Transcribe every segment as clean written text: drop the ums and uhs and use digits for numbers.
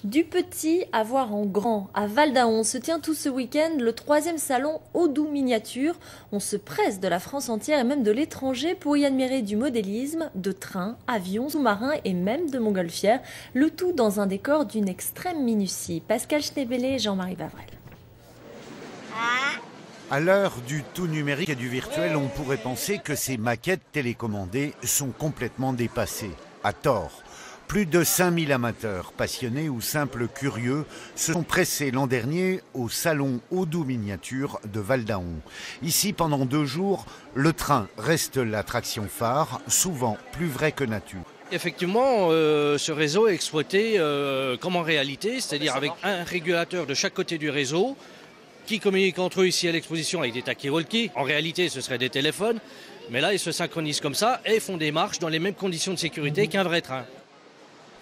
Du petit à voir en grand, à Val-d'Aon se tient tout ce week-end le 3e salon Odoo Miniature. On se presse de la France entière et même de l'étranger pour y admirer du modélisme, de trains, avions, sous-marins et même de montgolfières. Le tout dans un décor d'une extrême minutie. Pascal Schnebele et Jean-Marie Bavrel. À l'heure du tout numérique et du virtuel, on pourrait penser que ces maquettes télécommandées sont complètement dépassées. À tort. Plus de 5000 amateurs, passionnés ou simples curieux, se sont pressés l'an dernier au salon Odoo Miniature de Val-d'Aon. Ici, pendant 2 jours, le train reste l'attraction phare, souvent plus vrai que nature. Effectivement, ce réseau est exploité comme en réalité, c'est-à-dire avec un régulateur de chaque côté du réseau qui communiquent entre eux ici à l'exposition avec des talkie-walkie. En réalité, ce seraient des téléphones, mais là, ils se synchronisent comme ça et font des marches dans les mêmes conditions de sécurité qu'un vrai train.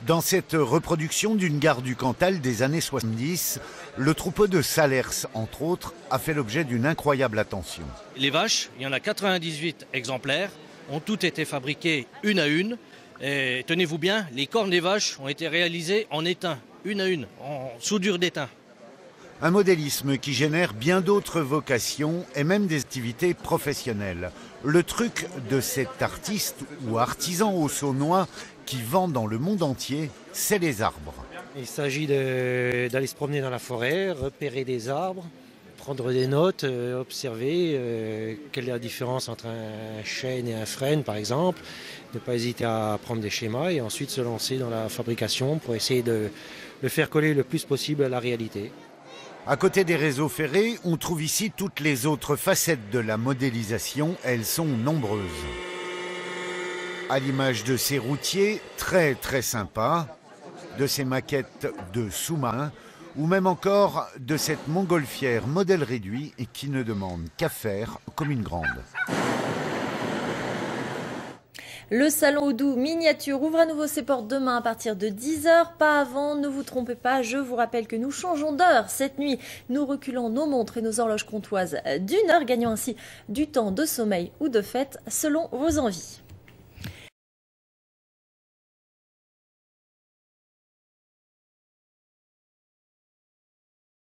Dans cette reproduction d'une gare du Cantal des années 70, le troupeau de Salers, entre autres, a fait l'objet d'une incroyable attention. Les vaches, il y en a 98 exemplaires, ont toutes été fabriquées une à une. Et tenez-vous bien, les cornes des vaches ont été réalisées en étain, une à une, en soudure d'étain. Un modélisme qui génère bien d'autres vocations et même des activités professionnelles. Le truc de cet artiste ou artisan au Saunois qui vend dans le monde entier, c'est les arbres. Il s'agit d'aller se promener dans la forêt, repérer des arbres, prendre des notes, observer quelle est la différence entre un chêne et un frêne par exemple, ne pas hésiter à prendre des schémas et ensuite se lancer dans la fabrication pour essayer de le faire coller le plus possible à la réalité. À côté des réseaux ferrés, on trouve ici toutes les autres facettes de la modélisation. Elles sont nombreuses. À l'image de ces routiers très sympas, de ces maquettes de sous-marins, ou même encore de cette montgolfière modèle réduit et qui ne demande qu'à faire comme une grande. Le salon Odoo Miniature ouvre à nouveau ses portes demain à partir de 10h. Pas avant, ne vous trompez pas, je vous rappelle que nous changeons d'heure cette nuit. Nous reculons nos montres et nos horloges comptoises d'1 heure, gagnant ainsi du temps de sommeil ou de fête selon vos envies.